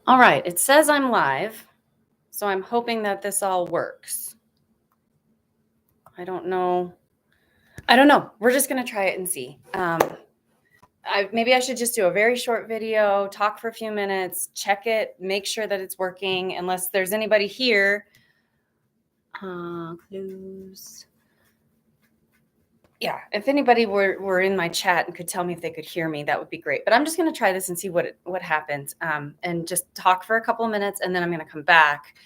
All right, it says I'm live, so I'm hoping that this all works. I don't know. We're just going to try it and see. Maybe I should just do a very short video, talk for a few minutes, check it, make sure that it's working, unless there's anybody here. Clues. Yeah, if anybody were in my chat and could tell me if they could hear me, that would be great. But I'm just going to try this and see what happens, and just talk for a couple of minutes, and then I'm going to come back.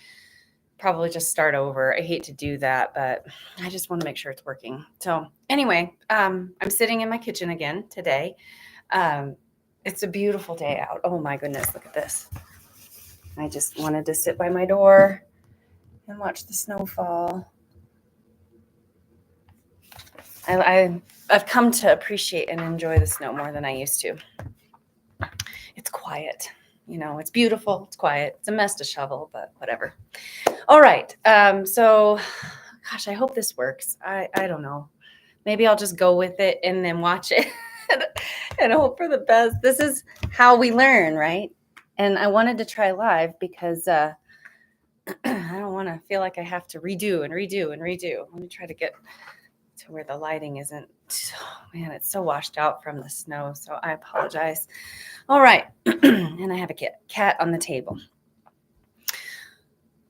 Probably just start over. I hate to do that, but I just want to make sure it's working. So anyway, I'm sitting in my kitchen again today. It's a beautiful day out. Oh my goodness, look at this. I just wanted to sit by my door and watch the snow fall. I've come to appreciate and enjoy the snow more than I used to. It's quiet. It's beautiful. It's quiet. It's a mess to shovel, but whatever. All right. So, gosh, I hope this works. I don't know. Maybe I'll just go with it and then watch it and hope for the best. This is how we learn, right? And I wanted to try live because I don't want to feel like I have to redo and redo and redo. Let me try to get to where the lighting isn't. Oh, man, it's so washed out from the snow, so I apologize. All right. And I have a cat on the table.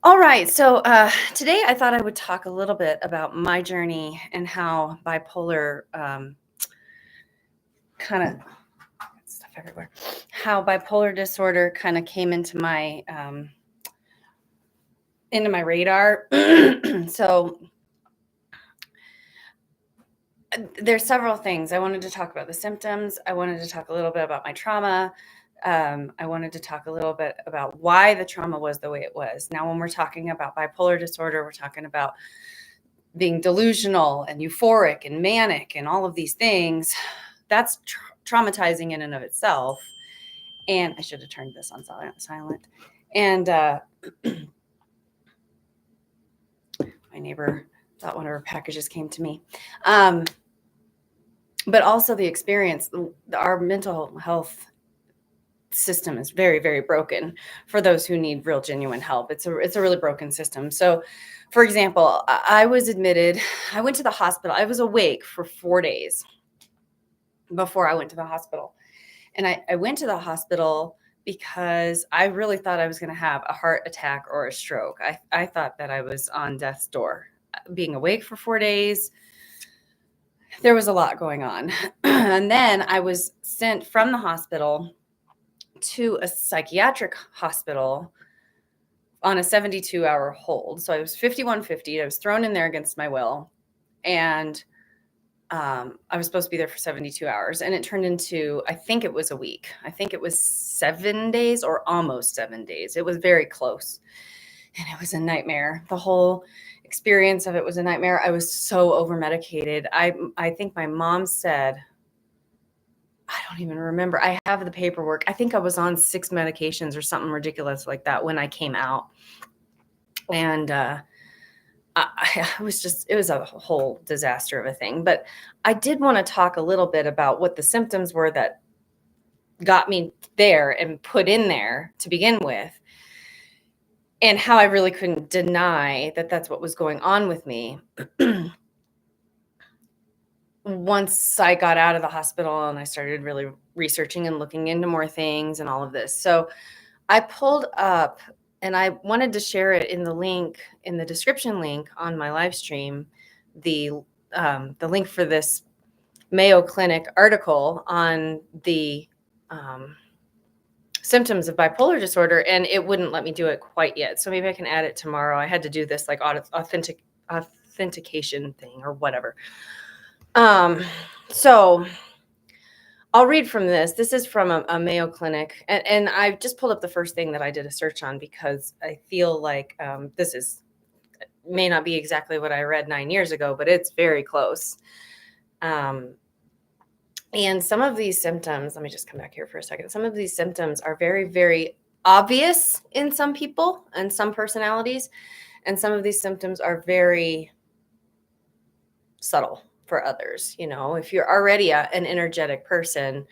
All right, so today I thought I would talk a little bit about my journey and how bipolar stuff everywhere. How bipolar disorder kind of came into my radar. So there's several things. I wanted to talk about the symptoms. I wanted to talk a little bit about my trauma. I wanted to talk a little bit about why the trauma was the way it was. Now, when we're talking about bipolar disorder, we're talking about being delusional and euphoric and manic and all of these things. That's traumatizing in and of itself. And I should have turned this on silent. And my neighbor thought one of her packages came to me. But also the experience, our mental health system is very, very broken for those who need real, genuine help. It's a really broken system. So, for example, I was admitted. I went to the hospital. I was awake for 4 days before I went to the hospital. And I went to the hospital because I really thought I was going to have a heart attack or a stroke. I thought that I was on death's door. Being awake for 4 days, there was a lot going on. And then I was sent from the hospital to a psychiatric hospital on a 72-hour hold. So I was 5150. I was thrown in there against my will. And I was supposed to be there for 72 hours. And it turned into, I think it was a week. I think it was 7 days or almost 7 days. It was very close. And it was a nightmare. The whole experience of it was a nightmare. I was so over-medicated. I think my mom said, I don't even remember. I have the paperwork. I think I was on 6 medications or something ridiculous like that when I came out. And it was a whole disaster of a thing. But I did want to talk a little bit about what the symptoms were that got me there and put in there to begin with, and how I really couldn't deny that that's what was going on with me. Once I got out of the hospital and I started really researching and looking into more things and all of this. So I pulled up, and I wanted to share it in the link, in the description link on my live stream, the link for this Mayo Clinic article on the symptoms of bipolar disorder, and it wouldn't let me do it quite yet. So maybe I can add it tomorrow. I had to do this like authentication thing or whatever. So I'll read from this. This is from a Mayo Clinic, and I just pulled up the first thing that I did a search on because I feel like this may not be exactly what I read 9 years ago, but it's very close. And some of these symptoms, let me just come back here for a second. Some of these symptoms are very, very obvious in some people and some personalities, and some of these symptoms are very subtle for others. If you're already an energetic person,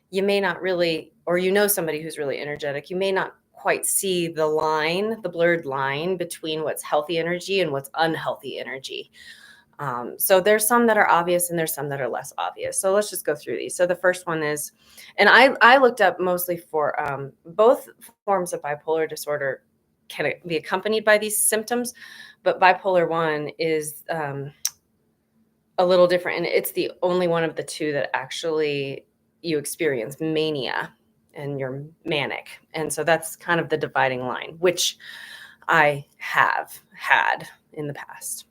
you may not really, or somebody who's really energetic, you may not quite see the line, the blurred line between what's healthy energy and what's unhealthy energy. So there's some that are obvious and there's some that are less obvious. So let's just go through these. So the first one is, and I looked up mostly for both forms of bipolar disorder can be accompanied by these symptoms, but bipolar 1 is a little different. And it's the only one of the two that actually you experience mania and you're manic. And so that's kind of the dividing line, which I have had in the past.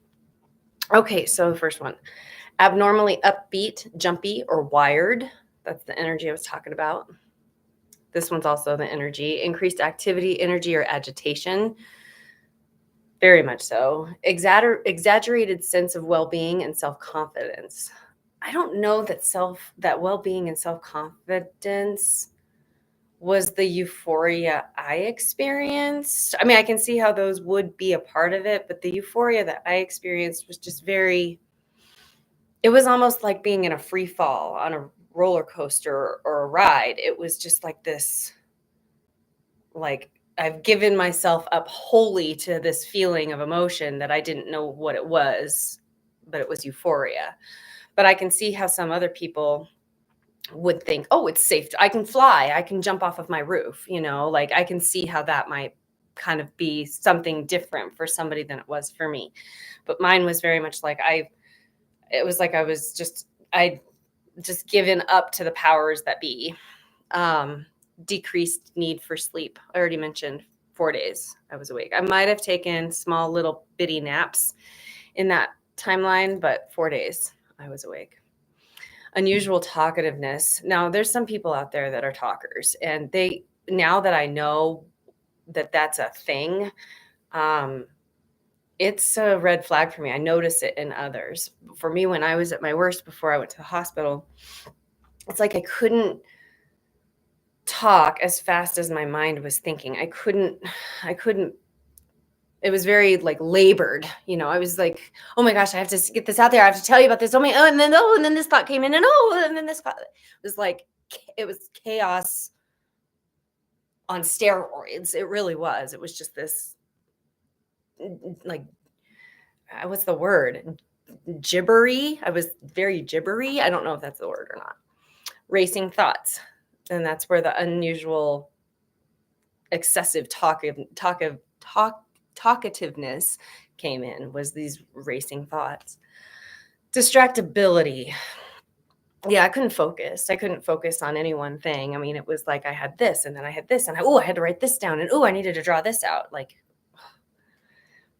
Okay, so the first one, abnormally upbeat, jumpy, or wired. That's the energy I was talking about. This one's also the energy. Increased activity, energy, or agitation. Very much so. Exaggerated sense of well-being and self-confidence. I don't know that well-being and self-confidence was the euphoria I experienced. I mean, I can see how those would be a part of it, but the euphoria that I experienced was just it was almost like being in a free fall on a roller coaster or a ride. It was just like this, like I've given myself up wholly to this feeling of emotion that I didn't know what it was, but it was euphoria. But I can see how some other people would think, oh, it's safe. I can fly. I can jump off of my roof. Like I can see how that might kind of be something different for somebody than it was for me. But mine was very much like it was like I just given up to the powers that be. Decreased need for sleep. I already mentioned 4 days I was awake. I might have taken small little bitty naps in that timeline, but 4 days I was awake. Unusual talkativeness. Now, there's some people out there that are talkers, and now that I know that that's a thing, it's a red flag for me. I notice it in others. For me, when I was at my worst before I went to the hospital, it's like I couldn't talk as fast as my mind was thinking. I couldn't it was very like labored. I was like, oh my gosh, I have to get this out there. I have to tell you about this. And then this thought came in, and then this thought. It was chaos on steroids. It really was. It was just this, like, what's the word? Gibbery. I was very gibbery. I don't know if that's the word or not. Racing thoughts. And that's where the unusual excessive talkativeness came in, was these racing thoughts. Distractibility. Yeah, I couldn't focus. I couldn't focus on any one thing. I mean, it was like I had this and then I had this and I had to write this down and I needed to draw this out. Like,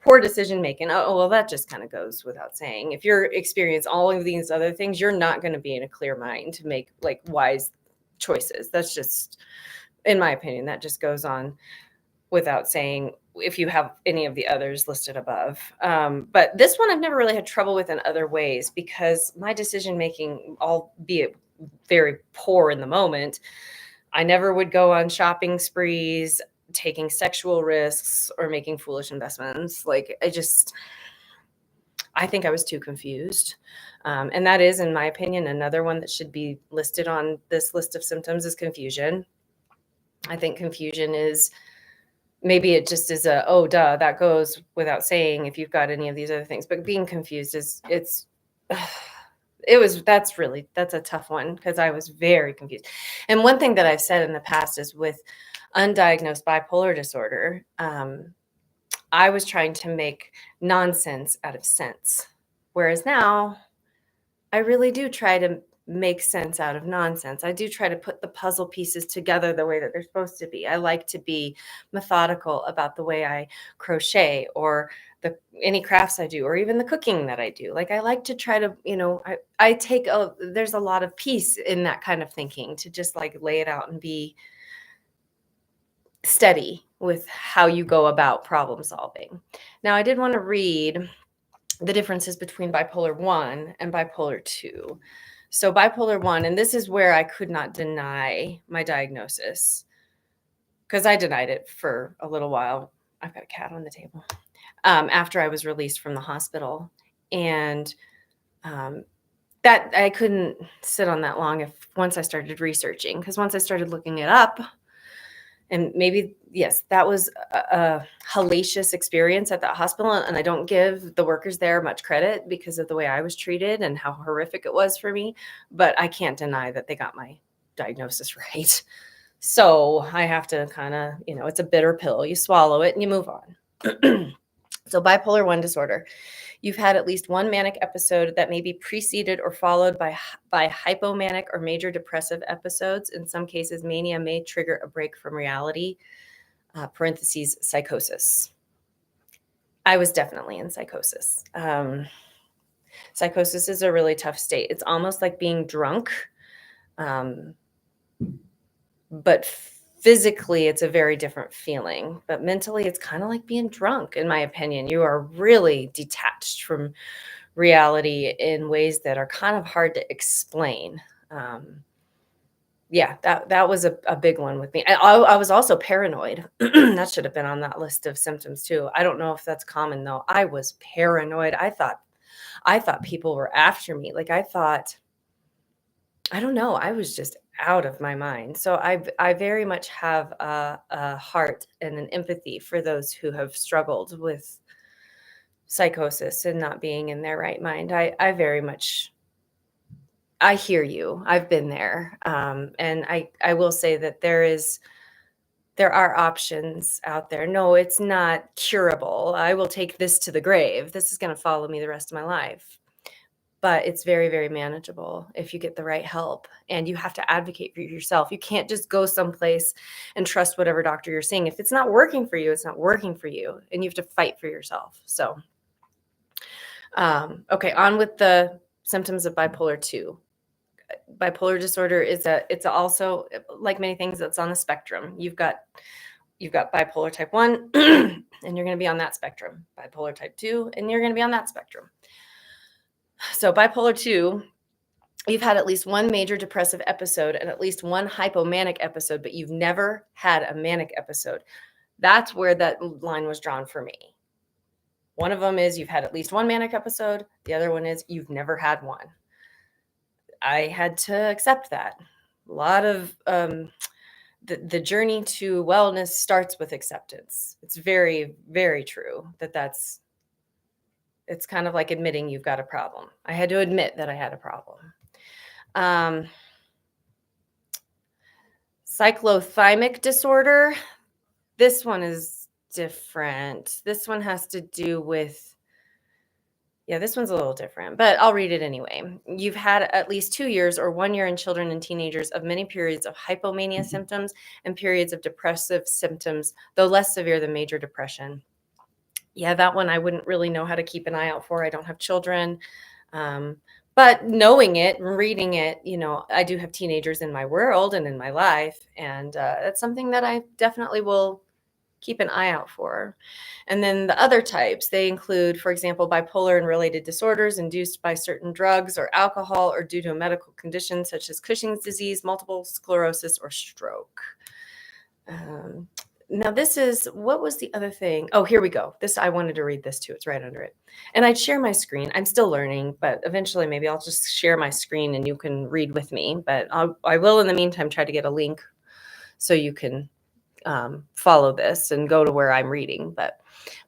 poor decision making. Oh, well, that just kind of goes without saying. If you're experience all of these other things, you're not going to be in a clear mind to make like wise choices. That's just, in my opinion, that just goes on without saying if you have any of the others listed above. But this one I've never really had trouble with in other ways because my decision making, albeit very poor in the moment, I never would go on shopping sprees, taking sexual risks, or making foolish investments. Like I think I was too confused. And that is, in my opinion, another one that should be listed on this list of symptoms is confusion. I think confusion is, maybe it just is oh, duh, that goes without saying if you've got any of these other things. But being confused that's a tough one because I was very confused. And one thing that I've said in the past is with undiagnosed bipolar disorder, I was trying to make nonsense out of sense. Whereas now I really do try to make sense out of nonsense. I do try to put the puzzle pieces together the way that they're supposed to be. I like to be methodical about the way I crochet or any crafts I do, or even the cooking that I do. Like I like to try to, there's a lot of peace in that kind of thinking to just like lay it out and be steady with how you go about problem solving. Now, I did want to read the differences between bipolar 1 and bipolar 2. So bipolar 1, and this is where I could not deny my diagnosis because I denied it for a little while. I've got a cat on the table. After I was released from the hospital. And that I couldn't sit on that long once I started researching, because once I started looking it up And maybe, yes, that was a hellacious experience at that hospital. And I don't give the workers there much credit because of the way I was treated and how horrific it was for me. But I can't deny that they got my diagnosis right. So I have to kind of, it's a bitter pill. You swallow it and you move on. So bipolar 1 disorder. You've had at least one manic episode that may be preceded or followed by hypomanic or major depressive episodes. In some cases, mania may trigger a break from reality, parentheses, psychosis. I was definitely in psychosis. Psychosis is a really tough state. It's almost like being drunk, but physically it's a very different feeling. But mentally, it's kind of like being drunk, in my opinion. You are really detached from reality in ways that are kind of hard to explain. Yeah, that was a big one with me. I was also paranoid. That should have been on that list of symptoms too. I don't know if that's common though. I was paranoid. I thought people were after me. Like I don't know. I was just out of my mind. So I very much have a heart and an empathy for those who have struggled with psychosis and not being in their right mind. I very much, I hear you. I've been there. And I will say that there are options out there. No, it's not curable. I will take this to the grave. This is going to follow me the rest of my life. But it's very, very manageable if you get the right help, and you have to advocate for yourself. You can't just go someplace and trust whatever doctor you're seeing. If it's not working for you, it's not working for you, and you have to fight for yourself. So, okay, on with the symptoms of bipolar 2. Bipolar disorder it's also, like many things, that's on the spectrum. You've got bipolar type 1 and you're going to be on that spectrum. Bipolar type 2 and you're going to be on that spectrum. So bipolar 2, you've had at least one major depressive episode and at least one hypomanic episode, but you've never had a manic episode. That's where that line was drawn for me. One of them is you've had at least one manic episode. The other one is you've never had one. I had to accept that. A lot of the journey to wellness starts with acceptance. It's very, very true it's kind of like admitting you've got a problem. I had to admit that I had a problem. Cyclothymic disorder. This one is different. This one has to do with, this one's a little different, but I'll read it anyway. You've had at least 2 years or 1 year in children and teenagers of many periods of hypomania symptoms and periods of depressive symptoms, though less severe than major depression. Yeah, that one I wouldn't really know how to keep an eye out for. I don't have children. But knowing it, reading it, I do have teenagers in my world and in my life. And that's something that I definitely will keep an eye out for. And then the other types, they include, for example, bipolar and related disorders induced by certain drugs or alcohol or due to a medical condition such as Cushing's disease, multiple sclerosis, or stroke. Now what was the other thing? Oh, here we go. I wanted to read this too. It's right under it. And I'd share my screen. I'm still learning, but eventually maybe I'll just share my screen and you can read with me. But I will, in the meantime, try to get a link so you can follow this and go to where I'm reading. But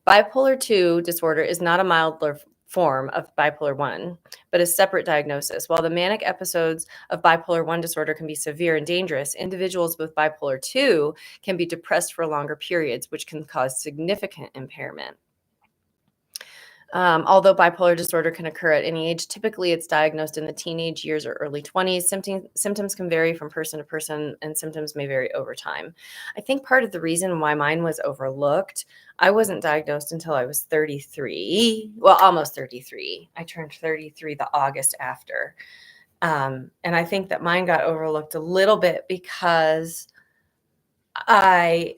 bipolar 2 disorder is not a milder form of bipolar 1, but a separate diagnosis. While the manic episodes of bipolar 1 disorder can be severe and dangerous, individuals with bipolar 2 can be depressed for longer periods, which can cause significant impairment. Although bipolar disorder can occur at any age, typically it's diagnosed in the teenage years or early 20s. Symptoms can vary from person to person, and symptoms may vary over time. I think part of the reason why mine was overlooked, I wasn't diagnosed until I was 33. Well, almost 33. I turned 33 the August after. And I think that mine got overlooked a little bit because I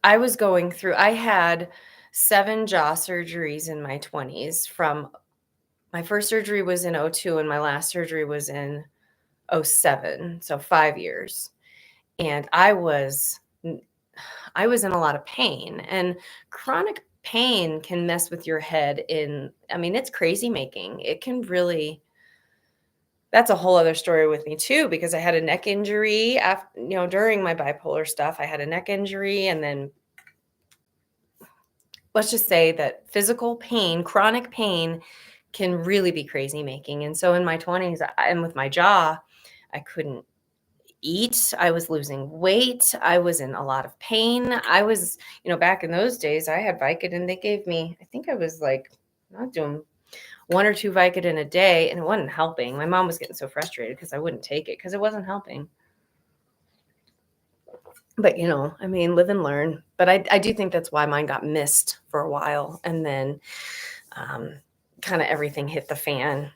was going through, I had 7 jaw surgeries in my 20s. From my first surgery was in 2002 and my last surgery was in 2007. So 5 years. And I was in a lot of pain, and chronic pain can mess with your head it's crazy making. It can really, that's a whole other story with me too, because I had a neck injury during my bipolar stuff. I had a neck injury, and then let's just say that physical pain, chronic pain can really be crazy making. And so in my 20s, and with my jaw, I couldn't eat. I was losing weight. I was in a lot of pain. I was, back in those days, I had Vicodin. They gave me, I think I was like not doing one or two Vicodin a day, and it wasn't helping. My mom was getting so frustrated because I wouldn't take it because it wasn't helping. But, live and learn. But I do think that's why mine got missed for a while. And then kind of everything hit the fan.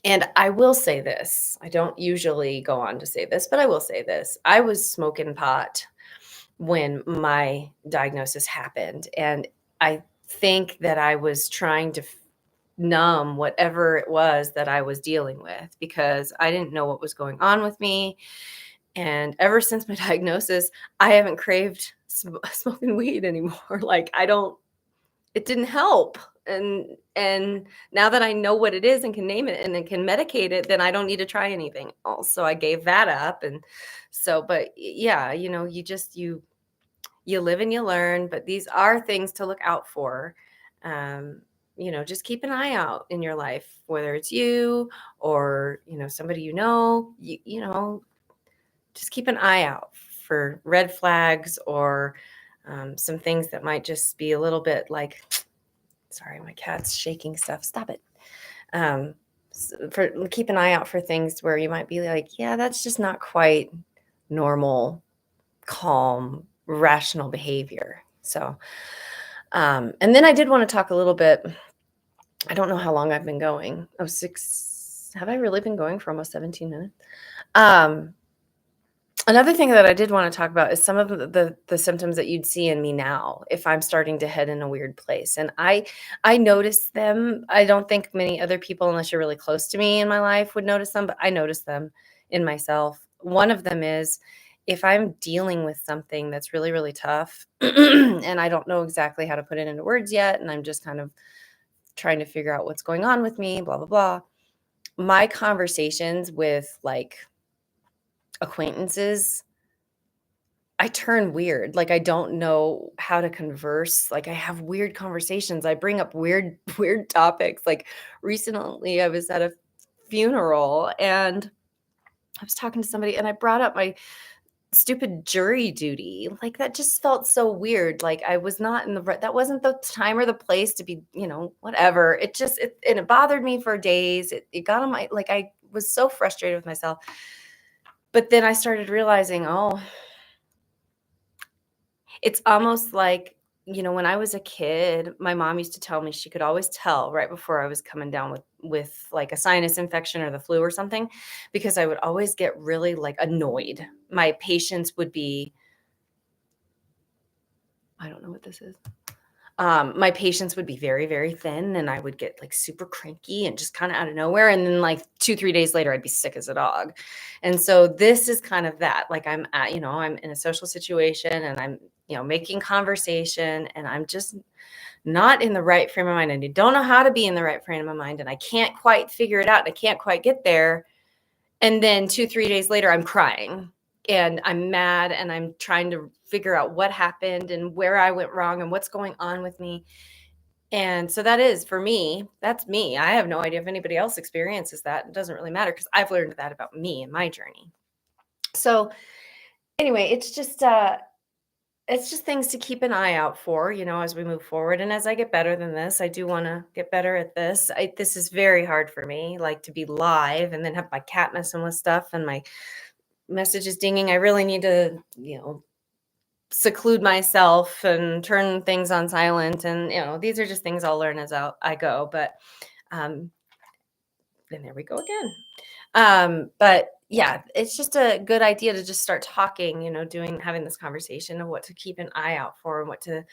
And I will say this. I don't usually go on to say this, but I will say this. I was smoking pot when my diagnosis happened. And I think that I was trying to numb whatever it was that I was dealing with, because I didn't know what was going on with me. And ever since my diagnosis, I haven't craved smoking weed anymore. Like, it didn't help. And now that I know what it is and can name it and then can medicate it, then I don't need to try anything else. So I gave that up. And so, but yeah, you live and you learn, but these are things to look out for. Just keep an eye out in your life, whether it's you or, somebody, just keep an eye out for red flags or some things that might just be a little bit like, sorry, my cat's shaking stuff. Stop it. Keep an eye out for things where you might be like, yeah, that's just not quite normal, calm, rational behavior. So, and then I did want to talk a little bit. I don't know how long I've been going. Oh, have I really been going for almost 17 minutes? Another thing that I did want to talk about is some of the symptoms that you'd see in me now if I'm starting to head in a weird place. And I notice them. I don't think many other people, unless you're really close to me in my life, would notice them, but I notice them in myself. One of them is if I'm dealing with something that's really, really tough and I don't know exactly how to put it into words yet, and I'm just kind of trying to figure out what's going on with me, blah, blah, blah. My conversations with like acquaintances, I turn weird. Like, I don't know how to converse. Like, I have weird conversations. I bring up weird, weird topics. Like, recently I was at a funeral and I was talking to somebody and I brought up my stupid jury duty. Like, that just felt so weird. Like, I was not in that wasn't the time or the place to be, whatever. And it bothered me for days. It got on my, like, I was so frustrated with myself. But then I started realizing, it's almost like, when I was a kid, my mom used to tell me she could always tell right before I was coming down with like a sinus infection or the flu or something, because I would always get really like annoyed. My patience would be, I don't know what this is. My patience would be very, very thin, and I would get like super cranky and just kind of out of nowhere. And then like 2-3 days later, I'd be sick as a dog. And so this is kind of that, like I'm in a social situation and I'm, making conversation and I'm just not in the right frame of mind. And I don't know how to be in the right frame of mind. And I can't quite figure it out. And I can't quite get there. And then 2-3 days later, I'm crying and I'm mad and I'm trying to figure out what happened and where I went wrong and what's going on with me. And so that is, for me, that's me. I have no idea if anybody else experiences that. It doesn't really matter because I've learned that about me and my journey. So anyway, it's just things to keep an eye out for, as we move forward. And as I get better than this, I do want to get better at this. This is very hard for me, like to be live and then have my cat messing with stuff and my messages dinging. I really need to, seclude myself and turn things on silent. And, these are just things I'll learn as I go. But then there we go again. But yeah, it's just a good idea to just start talking, having this conversation of what to keep an eye out for and what to,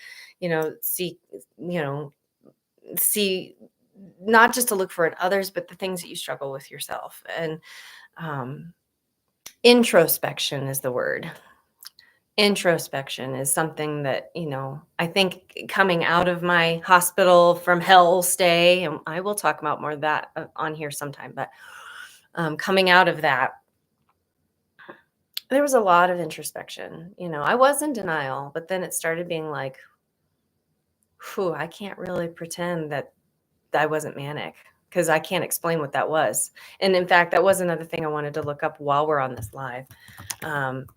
see, not just to look for in others, but the things that you struggle with yourself. And introspection is the word. Introspection is something that, I think coming out of my hospital from hell stay, and I will talk about more of that on here sometime, but coming out of that, there was a lot of introspection. I was in denial, but then it started being like, whew, I can't really pretend that I wasn't manic because I can't explain what that was. And in fact, that was another thing I wanted to look up while we're on this live.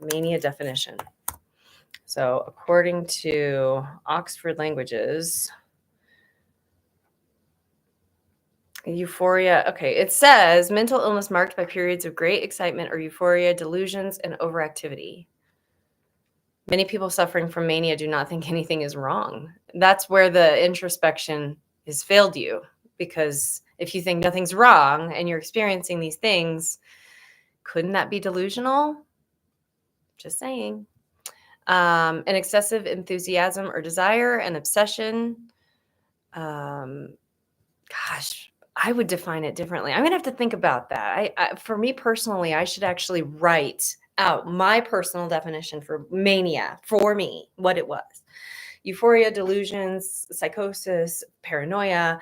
Mania definition. So according to Oxford Languages, euphoria. Okay, it says mental illness marked by periods of great excitement or euphoria, delusions, and overactivity. Many people suffering from mania do not think anything is wrong. That's where the introspection has failed you, because if you think nothing's wrong and you're experiencing these things, couldn't that be delusional? Just saying. An excessive enthusiasm or desire, an obsession. Gosh, I would define it differently. I'm going to have to think about that. For me personally, I should actually write out my personal definition for mania, for me, what it was. Euphoria, delusions, psychosis, paranoia,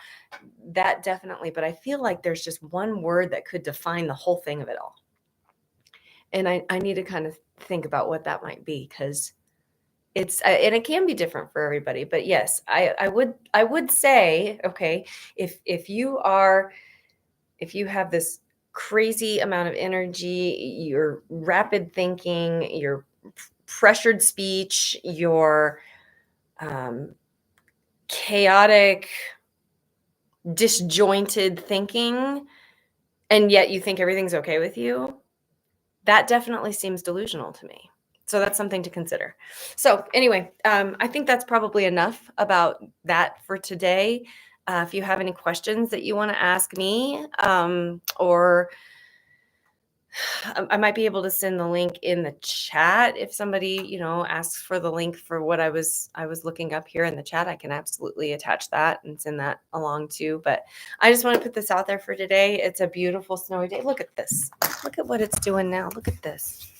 that definitely. But I feel like there's just one word that could define the whole thing of it all. And I need to kind of think about what that might be, because it's and it can be different for everybody. But yes, I would say, okay, if you have this crazy amount of energy, your rapid thinking, your pressured speech, your chaotic, disjointed thinking, and yet you think everything's okay with you, that definitely seems delusional to me. So that's something to consider. So anyway, I think that's probably enough about that for today. If you have any questions that you want to ask me, or I might be able to send the link in the chat. If somebody, asks for the link for what I was looking up here in the chat, I can absolutely attach that and send that along too. But I just want to put this out there for today. It's a beautiful snowy day. Look at this. Look at what it's doing now. Look at this.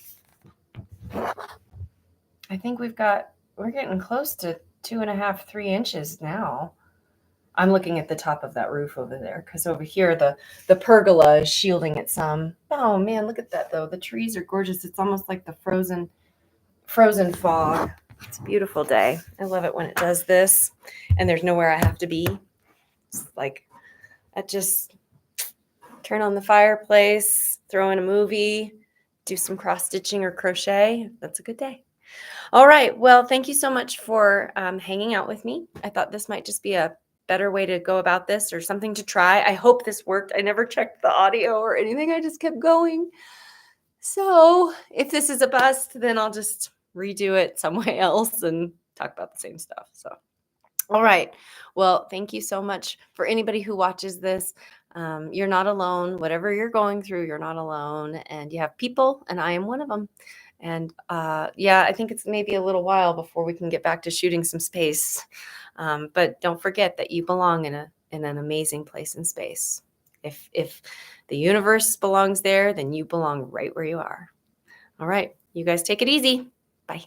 I think we're getting close to 2.5, 3 inches now. I'm looking at the top of that roof over there, because over here the pergola is shielding it some. Oh man, look at that though. The trees are gorgeous. It's almost like the frozen fog. It's a beautiful day. I love it when it does this and there's nowhere I have to be. It's like I just turn on the fireplace, throw in a movie, do some cross stitching or crochet. That's a good day. All right. Well, thank you so much for hanging out with me. I thought this might just be a better way to go about this, or something to try. I hope this worked. I never checked the audio or anything. I just kept going. So if this is a bust, then I'll just redo it some way else and talk about the same stuff. So, all right. Well, thank you so much for anybody who watches this. You're not alone. Whatever you're going through, you're not alone. And you have people, and I am one of them. And I think it's maybe a little while before we can get back to shooting some space. But don't forget that you belong in an amazing place in space. If the universe belongs there, then you belong right where you are. All right. You guys take it easy. Bye.